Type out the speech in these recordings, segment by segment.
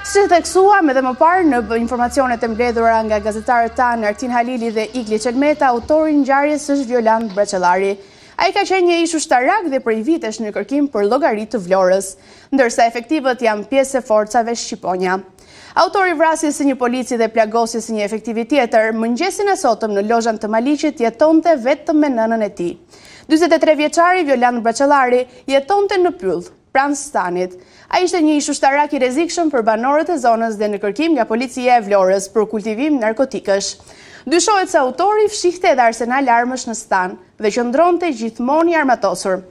Si theksuam edhe më parë në informacionet e mbledhura nga gazetarët tanë Artin Halili dhe Igli Çelmeta, autori i ngjarjes është Violand Braçellari. Ai ka qenë një ish ushtarak dhe prej vitesh në kërkim për llogari të Vlorës, ndërsa efektivët janë pjesë e forcave shqiponja. Autori i vrasjes së një polici dhe plagosjes së një efektivi tjetër, mëngjesin e sotëm në lozhan të Maliqit jetonte vetëm me nënën e tij. 43 vjeçari Violand Braçellari jetonte në Pyll, pranë stanit. Ai ishte një ish ushtarak i rrezikshëm për banorët e zonës dhe në kërkim nga policia e Vlorës për kultivim narkotikësh. Dyshohet se autori fshihte edhe arsenal armësh në stan dhe qëndronte gjithmonë i armatosur.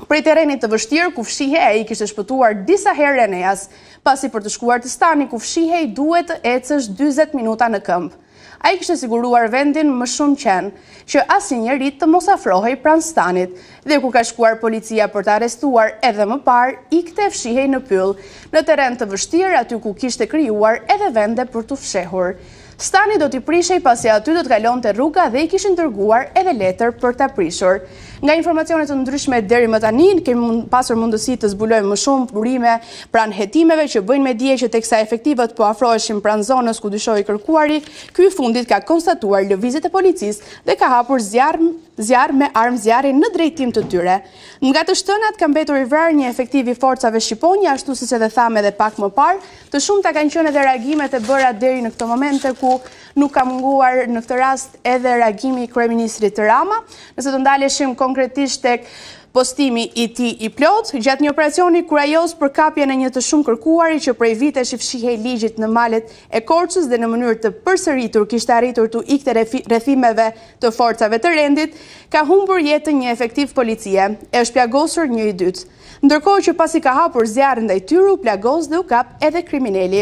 Prej terrenit të vështirë ku fshihej ai kishte shpëtuar disa herë Eneas, pasi për të shkuar te stani ku fshihej duhet të ecësh 40 minuta në këmbë. Ai kishte siguruar vendin më shumë qenë, që asnjëri të mos afrohej pranë stanit, dhe kur ka shkuar policia për të arrestuar edhe më parë, ikte fshihej në Pyll, në terren të vështirë aty ku kishte krijuar edhe vende për të fshehur. Stani do t'i prishej pasi aty do të kalonte rruga dhe i kishin dërguar edhe letër për ta prishur. Nga informacionet të ndryshme deri më tani kemi pasur mundësi të zbulojmë më shumë burime pranë hetimeve që bëjnë me dije që teksa efektivët po afroheshin pranë zonës ku dyshohej kërkuari, ky i fundit ka konstatuar lëvizjet e policisë dhe ka hapur zjarr me armë zjarri në drejtim të tyre. Nga të shtënat ka mbetur i vrarë një efektiv i forcave shqiponja, ashtu siç edhe thamë edhe pak më parë, të shumta kanë qenë edhe reagimet e bëra deri në këtë momente ku nuk ka munguar në këtë rast edhe reagimi i kryeministrit Rama, nëse të ndaleshim konkretisht tek postimi i tij i plot, gjatë një operacioni kurajos për kapjen e një të shumë kërkuari që prej vitesh i fshihej ligjit në malet e Korçës dhe në mënyrë të përsëritur kishte arritur të ikte rrethimeve të forcave të rendit, ka humbur jetën një efektiv policie, e është plagosur një i dytë. Ndërkohë që pasi ka hapur zjarr ndaj tyre, u plagos dhe u kap edhe kriminali.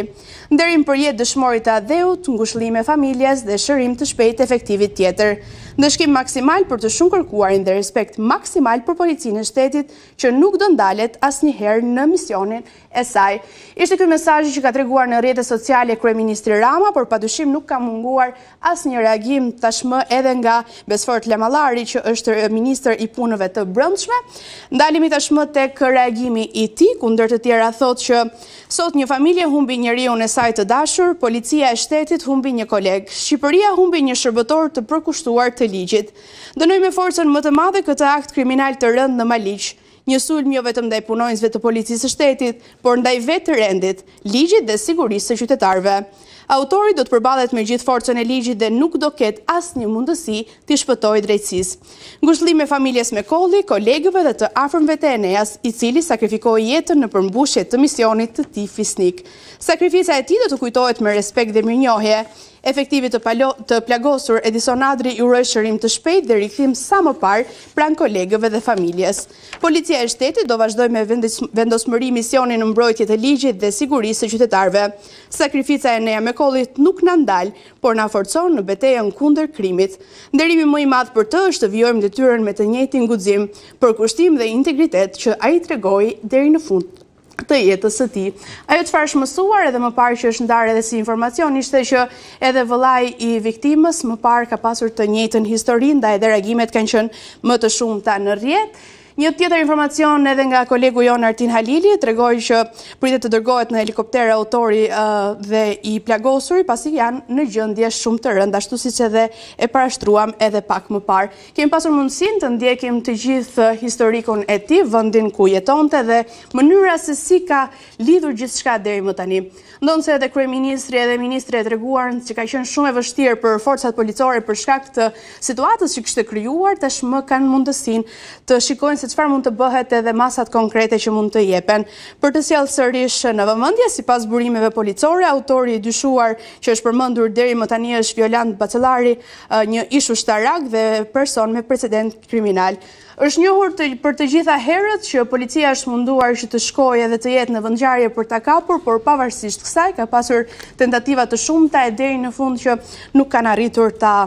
Nderim për jetë dëshmorit të adheut, ngushëllime familjes dhe shërim të shpejtë efektivit tjetër. Ndëshkim maksimal për të shumë kërkuarin dhe respekt maksimal për policinë e shtetit që nuk do ndalet asnjëherë në misionin e saj. Ishte ky mesazh që ka treguar në rrjetet sociale kryeministri Rama, por padyshim nuk ka munguar asnjë reagim tashmë edhe nga Besfort Lamallari që është ministër i punëve të brendshme. Ndalemi tashmë tek reagimi i tij, ku ndër të tjera thotë që sot një familje humbi njeriun e saj të dashur, policia e shtetit humbi një koleg, Shqipëria humbi një shërbëtor të përkushtuar të ligjit. Dënoi me forcën më të madhe këtë akt kriminal të rënd në Maliq. Një sulm jo vetëm ndaj punonjësve të policisë së shtetit, por ndaj vetë të rendit, ligjit dhe sigurisë së qytetarëve. Autori do të përballet me gjithë forcën e ligjit dhe nuk do ketë asnjë mundësi t'i shpëtojë drejtësisë. Ngushëllim me familjes Mekolli, kolegëve dhe të afërmve të Eneas, i cili sakrifikoi jetën në përmbushje të misionit të tij fisnik. Sakrifica e tij do të kujtohet me respekt dhe mirënjohje. Efektivit të plagosur Edison Adri i uroi shërim të shpejtë dhe rikthim sa më parë pranë kolegëve dhe familjes. Policia e shtetit do vazhdojë me vendosmëri misionin në mbrojtje të ligjit dhe sigurisë së qytetarëve. Sakrifica e Enea Mekollit nuk na ndal, por na forcon në betejën kundër krimit. Nderimi më i madh për të është të vijojmë detyrën me të njëjtin guxim, për kushtim dhe integritet që ai tregoi deri në fund të jetës së tij. Ajo çfarë është mësuar edhe më parë që është ndarë edhe si informacion ishte që edhe vëllai i viktimës më parë ka pasur të njëjtën histori, ndaj edhe reagimet kanë qenë më të shumta në rrjet. Një tjetër informacion edhe nga kolegu jon Artin Halili tregoi që pritet të dërgohet në helikopter autori dhe i plagosuri pasi janë në gjendje shumë të rëndë, ashtu siç edhe e parashtruam edhe pak më parë. Kemi pasur mundësinë të ndjekim të gjithë historikun e tij, vendin ku jetonte dhe mënyra se si ka lidhur gjithçka deri më tani. Ndonse edhe kryeministri edhe ministri e treguan që ka qenë shumë e vështirë për forcat policore për shkak të situatës që kishte krijuar, tashmë kanë mundësinë të shikojnë se çfarë mund të bëhet edhe masat konkrete që mund të jepen. Për të sjellë sërish në vëmendje, sipas burimeve policore, autori i dyshuar që është përmendur deri më tani është Violand Braçellari, një ish ushtarak dhe person me precedent kriminal. Është njohur për të gjitha herët që policia është munduar që të shkojë edhe të jetë në vendngjarje për ta kapur, por pavarësisht kësaj ka pasur tentativa të shumta e deri në fund që nuk kanë arritur ta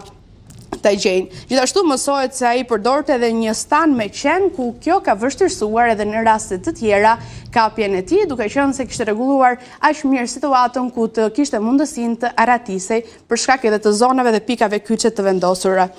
gjejnë. Gjithashtu mësohet se ai përdorte edhe një stan me qen ku kjo ka vështirësuar edhe në raste të tjera kapjen e tij, duke qenë se kishte rregulluar aq mirë situatën ku të kishte mundësinë të aratisej për shkak edhe të zonave dhe pikave kyçe të vendosura.